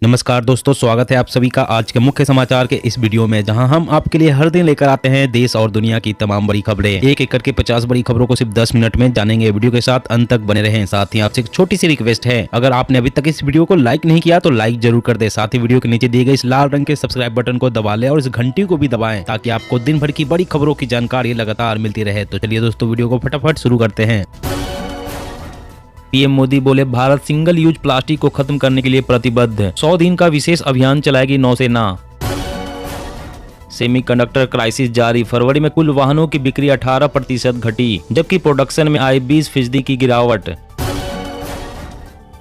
नमस्कार दोस्तों, स्वागत है आप सभी का आज के मुख्य समाचार के इस वीडियो में, जहां हम आपके लिए हर दिन लेकर आते हैं देश और दुनिया की तमाम बड़ी खबरें। एक एक करके 50 बड़ी खबरों को सिर्फ 10 मिनट में जानेंगे। वीडियो के साथ अंत तक बने रहें। साथ ही आपसे एक छोटी सी रिक्वेस्ट है, अगर आपने अभी तक इस वीडियो को लाइक नहीं किया तो लाइक जरूर कर दे। साथ ही वीडियो के नीचे दिए गए इस लाल रंग के सब्सक्राइब बटन को दबा ले और इस घंटी को भी दबाएं, ताकि आपको दिन भर की बड़ी खबरों की जानकारी लगातार मिलती रहे। तो चलिए दोस्तों, वीडियो को फटाफट शुरू करते हैं। पीएम मोदी बोले, भारत सिंगल यूज प्लास्टिक को खत्म करने के लिए प्रतिबद्ध। 100 दिन का विशेष अभियान चलाएगी नौसेना। सेमीकंडक्टर क्राइसिस जारी, फरवरी में कुल वाहनों की बिक्री 18% घटी, जबकि प्रोडक्शन में आई 20% की गिरावट।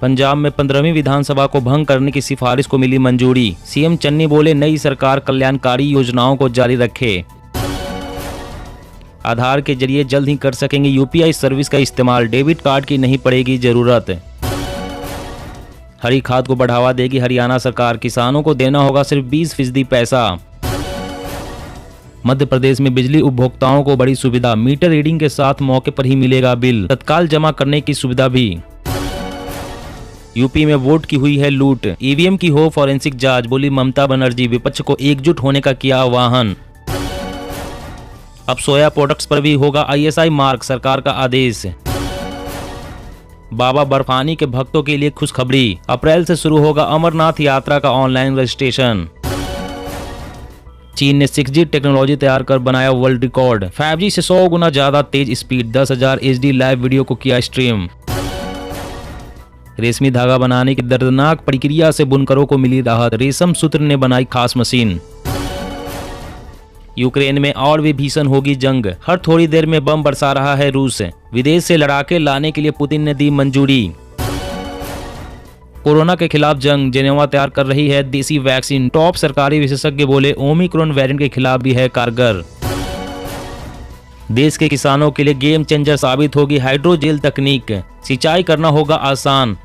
पंजाब में 15वीं विधानसभा को भंग करने की सिफारिश को मिली मंजूरी। सीएम चन्नी बोले, नई सरकार कल्याणकारी योजनाओं को जारी रखे। आधार के जरिए जल्द ही कर सकेंगे यूपीआई सर्विस का इस्तेमाल, डेबिट कार्ड की नहीं पड़ेगी जरूरत। हरी खाद को बढ़ावा देगी हरियाणा सरकार, किसानों को देना होगा सिर्फ 20% पैसा। मध्य प्रदेश में बिजली उपभोक्ताओं को बड़ी सुविधा, मीटर रीडिंग के साथ मौके पर ही मिलेगा बिल, तत्काल जमा करने की सुविधा भी। यूपी में वोट की हुई है लूट, ईवीएम की हो फॉरेंसिक जांच, बोली ममता बनर्जी, विपक्ष को एकजुट होने का किया आह्वान। अब सोया प्रोडक्ट्स पर भी होगा ISI मार्क, सरकार का आदेश। बाबा बर्फानी के भक्तों के लिए खुशखबरी, अप्रैल से शुरू होगा अमरनाथ यात्रा का ऑनलाइन रजिस्ट्रेशन। चीन ने 6G टेक्नोलॉजी तैयार कर बनाया वर्ल्ड रिकॉर्ड, 5G से 100 गुना ज्यादा तेज स्पीड, 10,000 HD लाइव वीडियो को किया स्ट्रीम। रेशमी धागा बनाने की दर्दनाक प्रक्रिया से बुनकरों को मिली राहत, रेशम सूत्र ने बनाई खास मशीन। यूक्रेन में और भी भीषण होगी जंग, हर थोड़ी देर में बम बरसा रहा है रूस, विदेश से लड़ाके लाने के लिए पुतिन ने दी मंजूरी। कोरोना के खिलाफ जंग, जेनेवा तैयार कर रही है देसी वैक्सीन, टॉप सरकारी विशेषज्ञ बोले ओमिक्रॉन वेरिएंट के खिलाफ भी है कारगर। देश के किसानों के लिए गेम चेंजर साबित होगी हाइड्रोजेल तकनीक, सिंचाई करना होगा आसान।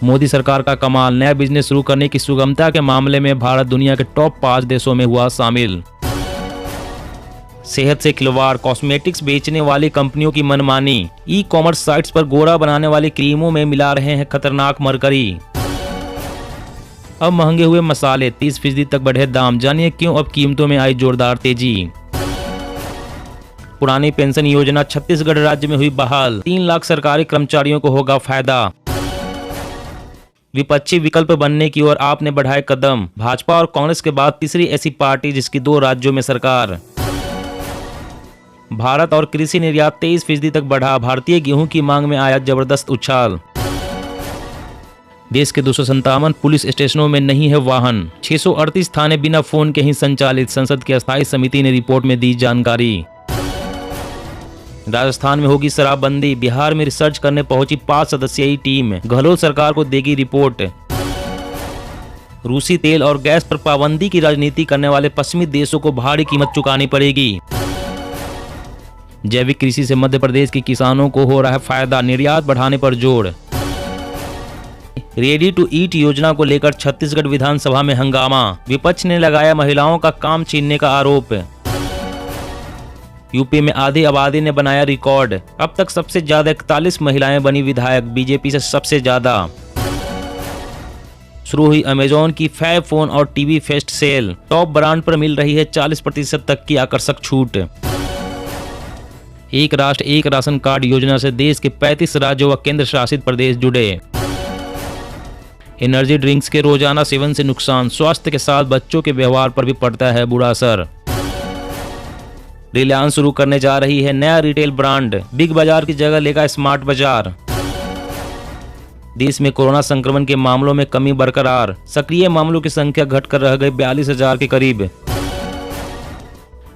मोदी सरकार का कमाल, नया बिजनेस शुरू करने की सुगमता के मामले में भारत दुनिया के टॉप 5 देशों में हुआ शामिल। सेहत से खिलवाड़, कॉस्मेटिक्स बेचने वाली कंपनियों की मनमानी, ई-कॉमर्स साइट्स पर गोरा बनाने वाली क्रीमों में मिला रहे हैं खतरनाक मरकरी। अब महंगे हुए मसाले, 30% तक बढ़े दाम, जानिए क्यों अब कीमतों में आई जोरदार तेजी। पुरानी पेंशन योजना छत्तीसगढ़ राज्य में हुई बहाल, 3 लाख सरकारी कर्मचारियों को होगा फायदा। विपक्षी विकल्प बनने की ओर आपने बढ़ाए कदम, भाजपा और कांग्रेस के बाद तीसरी ऐसी पार्टी जिसकी 2 राज्यों में सरकार। भारत और कृषि निर्यात 23% तक बढ़ा, भारतीय गेहूं की मांग में आया जबरदस्त उछाल। देश के 257 पुलिस स्टेशनों में नहीं है वाहन, 638 थाने बिना फोन के ही संचालित, संसद की अस्थायी समिति ने रिपोर्ट में दी जानकारी। राजस्थान में होगी शराबबंदी, बिहार में रिसर्च करने पहुंची 5 सदस्यीय टीम, गहलोत सरकार को देगी रिपोर्ट। रूसी तेल और गैस पर पाबंदी की राजनीति करने वाले पश्चिमी देशों को भारी कीमत चुकानी पड़ेगी। जैविक कृषि से मध्य प्रदेश के किसानों को हो रहा है फायदा, निर्यात बढ़ाने पर जोर। रेडी टू ईट योजना को लेकर छत्तीसगढ़ विधानसभा में हंगामा, विपक्ष ने लगाया महिलाओं का काम छीनने का आरोप। यूपी में आधी आबादी ने बनाया रिकॉर्ड, अब तक सबसे ज्यादा 41 महिलाएं बनी विधायक, बीजेपी से सबसे ज्यादा। शुरू हुई अमेजॉन की फैब फोन और TV fest sale, top brand पर मिल रही है 40% तक की आकर्षक छूट। एक राष्ट्र एक राशन कार्ड योजना से देश के 35 राज्यों व केंद्र शासित प्रदेश जुड़े। एनर्जी ड्रिंक्स के रोजाना सेवन से नुकसान, स्वास्थ्य के साथ बच्चों के व्यवहार पर भी पड़ता है बुरा असर। रिलायंस शुरू करने जा रही है नया रिटेल ब्रांड, बिग बाजार की जगह लेगा स्मार्ट बाजार। देश में कोरोना संक्रमण के मामलों में कमी बरकरार, सक्रिय मामलों की संख्या घटकर रह गई 42,000 के करीब।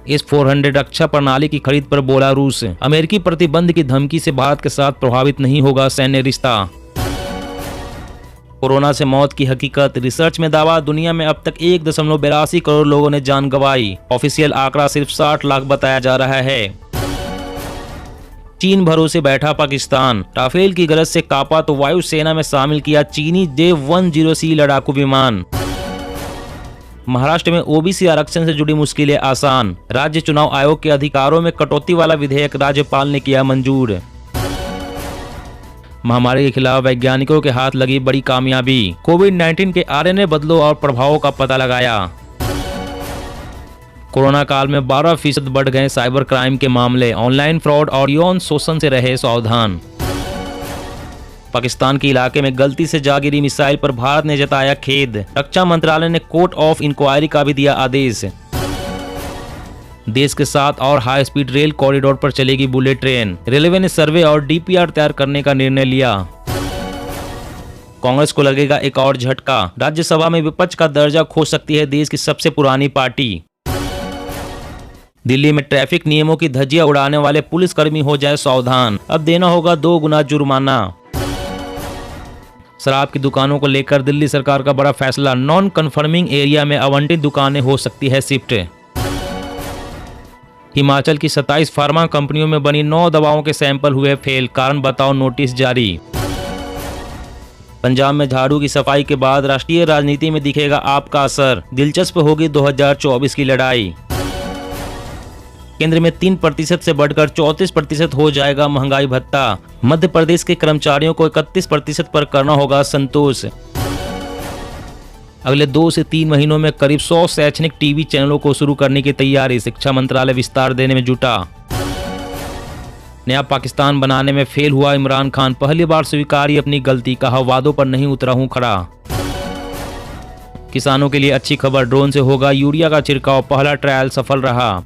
S-400 रक्षा प्रणाली की खरीद पर बोला रूस, अमेरिकी प्रतिबंध की धमकी से भारत के साथ प्रभावित नहीं होगा सैन्य रिश्ता। कोरोना से मौत की हकीकत, रिसर्च में दावा, दुनिया में अब तक 1.82 करोड़ लोगों ने जान गंवाई, ऑफिशियल आंकड़ा सिर्फ 60 लाख बताया जा रहा है। चीन भरोसे बैठा पाकिस्तान, राफेल की गरज से कांपा तो वायुसेना में शामिल किया चीनी J-10C लड़ाकू विमान। महाराष्ट्र में ओबीसी आरक्षण से जुड़ी मुश्किलें आसान, राज्य चुनाव आयोग के अधिकारों में कटौती वाला विधेयक राज्यपाल ने किया मंजूर। महामारी के खिलाफ वैज्ञानिकों के हाथ लगी बड़ी कामयाबी। कोविड-19 के आरएनए बदलाव और प्रभावों का पता लगाया। कोरोना काल में 12% बढ़ गए साइबर क्राइम के मामले। ऑनलाइन फ्रॉड और यौन शोषण से रहे सावधान। पाकिस्तान के इलाके में गलती से जा गिरी मिसाइल पर भारत ने जताया खेद। रक्षा मंत्रालय ने कोर्ट ऑफ इंक्वायरी का भी दिया आदेश। देश के 7 और हाई स्पीड रेल कॉरिडोर पर चलेगी बुलेट ट्रेन। रेलवे ने सर्वे और डीपीआर तैयार करने का निर्णय लिया। कांग्रेस को लगेगा एक और झटका। राज्यसभा में विपक्ष का दर्जा खो सकती है देश की सबसे पुरानी पार्टी। दिल्ली में ट्रैफिक नियमों की धज्जियां उड़ाने वाले पुलिसकर्मी हो जाए सावधान। अब देना होगा 2 गुना जुर्माना। शराब की दुकानों को लेकर दिल्ली सरकार का बड़ा फैसला। नॉन कन्फर्मिंग एरिया में आवंटित दुकानें हो सकती है शिफ्ट। हिमाचल की 27 फार्मा कंपनियों में बनी 9 दवाओं के सैंपल हुए फेल। कारण बताओ नोटिस जारी। पंजाब में झाड़ू की सफाई के बाद राष्ट्रीय राजनीति में दिखेगा आपका असर। दिलचस्प होगी 2024 की लड़ाई। केंद्र में 3% से बढ़कर 34% हो जाएगा महंगाई भत्ता। मध्य प्रदेश के कर्मचारियों को 31% पर करना होगा संतोष। अगले 2 से 3 महीनों में करीब 100 शैक्षणिक टीवी चैनलों को शुरू करने की तैयारी। शिक्षा मंत्रालय विस्तार देने में जुटा। नया पाकिस्तान बनाने में फेल हुआ इमरान खान। पहली बार स्वीकारी अपनी गलती। कहा वादों पर नहीं उतरा हूं खड़ा। किसानों के लिए अच्छी खबर। ड्रोन से होगा यूरिया का छिड़काव। पहला ट्रायल सफल रहा।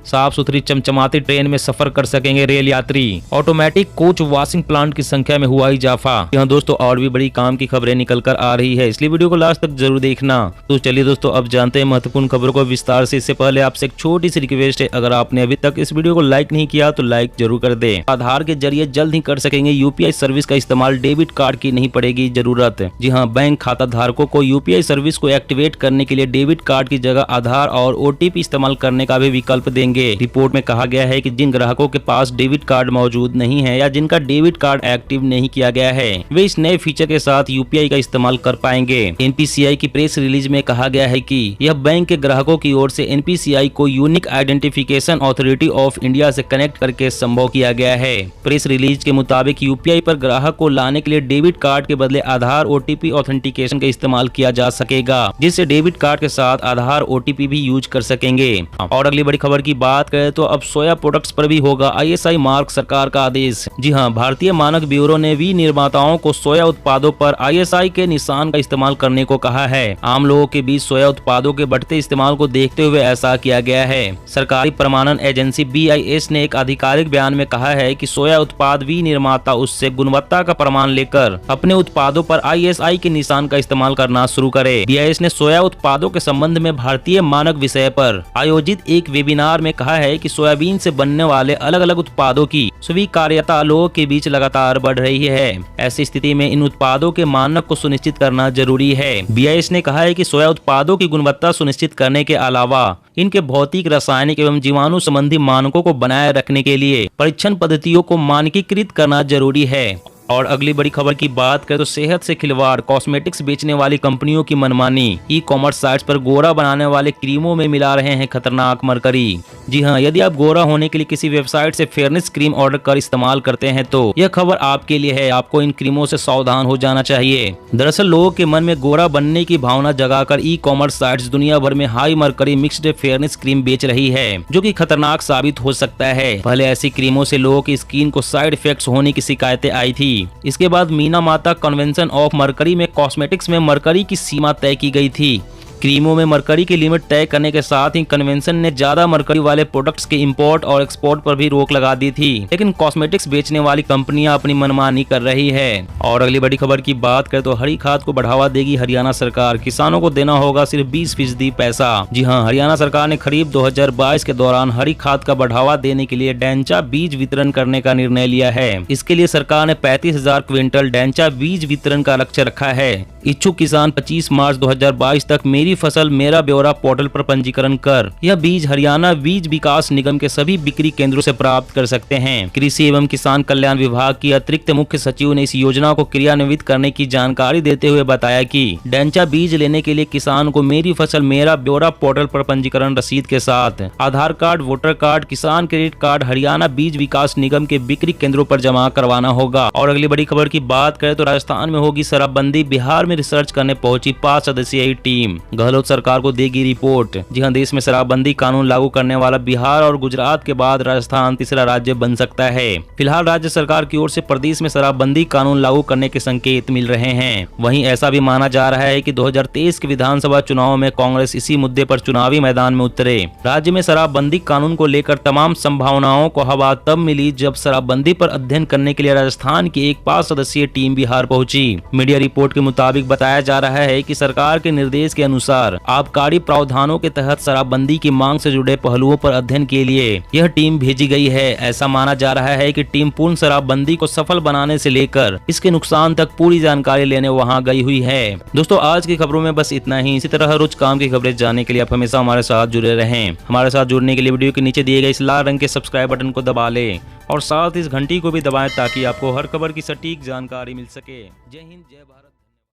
साफ सुथरी चमचमाती ट्रेन में सफर कर सकेंगे रेल यात्री। ऑटोमेटिक कोच वॉशिंग प्लांट की संख्या में हुआ इजाफा। यहाँ दोस्तों और भी बड़ी काम की खबरें निकल कर आ रही है, इसलिए वीडियो को लास्ट तक जरूर देखना। तो चलिए दोस्तों अब जानते हैं महत्वपूर्ण खबरों को विस्तार से। इससे पहले आपसे एक छोटी सी रिक्वेस्ट है, अगर आपने अभी तक इस वीडियो को लाइक नहीं किया तो लाइक जरूर कर दे। आधार के जरिए जल्द ही कर सकेंगे यूपीआई सर्विस का इस्तेमाल। डेबिट कार्ड की नहीं पड़ेगी जरूरत। जी हाँ, बैंक खाता धारकों को यूपीआई सर्विस को एक्टिवेट करने के लिए डेबिट कार्ड की जगह आधार और ओटीपी इस्तेमाल करने का भी विकल्प देंगे। रिपोर्ट में कहा गया है कि जिन ग्राहकों के पास डेबिट कार्ड मौजूद नहीं है या जिनका डेबिट कार्ड एक्टिव नहीं किया गया है, वे इस नए फीचर के साथ यूपीआई का इस्तेमाल कर पाएंगे। एनपीसीआई की प्रेस रिलीज में कहा गया है कि यह बैंक के ग्राहकों की ओर से एनपीसीआई को unique identification authority of India से कनेक्ट करके संभव किया गया है। प्रेस रिलीज के मुताबिक यूपीआई पर ग्राहक को लाने के लिए डेबिट कार्ड के बदले आधार ओटीपी ऑथेंटिकेशन का इस्तेमाल किया जा सकेगा, जिससे डेबिट कार्ड के साथ आधार ओटीपी भी यूज कर सकेंगे। और अगली बड़ी खबर की बात करें तो अब सोया प्रोडक्ट्स पर भी होगा आईएसआई मार्क। सरकार का आदेश। जी हां, भारतीय मानक ब्यूरो ने विनिर्माताओं को सोया उत्पादों पर आईएसआई के निशान का इस्तेमाल करने को कहा है। आम लोगों के बीच सोया उत्पादों के बढ़ते इस्तेमाल को देखते हुए ऐसा किया गया है। सरकारी प्रमाणन एजेंसी बीआईएस ने एक आधिकारिक बयान में कहा है कि सोया उत्पाद विनिर्माता उससे गुणवत्ता का प्रमाण लेकर अपने उत्पादों पर आईएसआई के निशान का इस्तेमाल करना शुरू करे। बीआईएस ने सोया उत्पादों के संबंध में भारतीय मानक विषय पर आयोजित एक वेबिनार में कहा है कि सोयाबीन से बनने वाले अलग अलग उत्पादों की स्वीकार्यता लोगों के बीच लगातार बढ़ रही है। ऐसी स्थिति में इन उत्पादों के मानक को सुनिश्चित करना जरूरी है। बीआईएस ने कहा है कि सोया उत्पादों की गुणवत्ता सुनिश्चित करने के अलावा इनके भौतिक, रासायनिक एवं जीवाणु संबंधी मानकों को बनाए रखने के लिए परीक्षण पद्धतियों को मानकीकृत करना जरूरी है। और अगली बड़ी खबर की बात करें तो सेहत से खिलवाड़। कॉस्मेटिक्स बेचने वाली कंपनियों की मनमानी। ई कॉमर्स साइट्स पर गोरा बनाने वाले क्रीमों में मिला रहे हैं खतरनाक मरकरी। जी हाँ, यदि आप गोरा होने के लिए किसी वेबसाइट से फेयरनेस क्रीम ऑर्डर कर इस्तेमाल करते हैं तो यह खबर आपके लिए है। आपको इन क्रीमों से सावधान हो जाना चाहिए। दरअसल लोगों के मन में गोरा बनने की भावना जगाकर ई कॉमर्स साइट्स दुनिया भर में high mercury mixed fairness cream बेच रही है, जो कि खतरनाक साबित हो सकता है। पहले ऐसी क्रीमों से लोगों की स्किन को साइड इफेक्ट्स होने की शिकायतें आई थी। इसके बाद मीना माता कन्वेंशन ऑफ मरकरी में कॉस्मेटिक्स में मरकरी की सीमा तय की गई थी। क्रीमों में मरकरी की लिमिट तय करने के साथ ही कन्वेंशन ने ज्यादा मरकरी वाले प्रोडक्ट्स के इंपोर्ट और एक्सपोर्ट पर भी रोक लगा दी थी। लेकिन कॉस्मेटिक्स बेचने वाली कंपनियां अपनी मनमानी कर रही है। और अगली बड़ी खबर की बात करें तो हरी खाद को बढ़ावा देगी हरियाणा सरकार। किसानों को देना होगा सिर्फ 20% पैसा। जी हाँ, हरियाणा सरकार ने खरीफ 2022 के दौरान हरी खाद का बढ़ावा देने के लिए डेंचा बीज वितरण करने का निर्णय लिया है। इसके लिए सरकार ने 35,000 क्विंटल डेंचा बीज वितरण का लक्ष्य रखा है। इच्छुक किसान 25 मार्च 2022 तक मेरी मेरी फसल मेरा ब्यौरा पोर्टल पर पंजीकरण कर यह बीज हरियाणा बीज विकास निगम के सभी बिक्री केंद्रों से प्राप्त कर सकते हैं। कृषि एवं किसान कल्याण विभाग की अतिरिक्त मुख्य सचिव ने इस योजना को क्रियान्वित करने की जानकारी देते हुए बताया कि डेंचा बीज लेने के लिए किसान को मेरी फसल मेरा ब्यौरा पोर्टल पर पंजीकरण रसीद के साथ आधार कार्ड, वोटर कार्ड, किसान क्रेडिट कार्ड हरियाणा बीज विकास निगम के बिक्री केंद्रों पर जमा करवाना होगा। और अगली बड़ी खबर की बात करें तो राजस्थान में होगी शराबबंदी, बिहार में रिसर्च करने पहुंची 5 सदस्यीय टीम, गहलोत सरकार को देगी रिपोर्ट। जी हां, देश में शराबबंदी कानून लागू करने वाला बिहार और गुजरात के बाद राजस्थान तीसरा राज्य बन सकता है। फिलहाल राज्य सरकार की ओर से प्रदेश में शराबबंदी कानून लागू करने के संकेत मिल रहे हैं। वहीं ऐसा भी माना जा रहा है कि 2023 के विधानसभा चुनाव में कांग्रेस इसी मुद्दे पर चुनावी मैदान में उतरे। राज्य में शराबबंदी कानून को लेकर तमाम संभावनाओं को हवा तब मिली जब शराबबंदी पर अध्ययन करने के लिए राजस्थान की एक 5 सदस्यीय टीम बिहार पहुंची। मीडिया रिपोर्ट के मुताबिक बताया जा रहा है कि सरकार के निर्देश के अनुसार आबकारी प्रावधानों के तहत शराबबंदी की मांग से जुड़े पहलुओं पर अध्ययन के लिए यह टीम भेजी गई है। ऐसा माना जा रहा है कि टीम पूर्ण शराबबंदी को सफल बनाने से लेकर इसके नुकसान तक पूरी जानकारी लेने वहां गई हुई है। दोस्तों, आज की खबरों में बस इतना ही। इसी तरह रोज काम की खबरें जानने के लिए आप हमेशा हमारे साथ जुड़े रहें। हमारे साथ जुड़ने के लिए वीडियो के नीचे दिए गए इस लाल रंग के सब्सक्राइब बटन को दबा लें और साथ इस घंटी को भी दबाएं ताकि आपको हर खबर की सटीक जानकारी मिल सके। जय हिंद, जय भारत।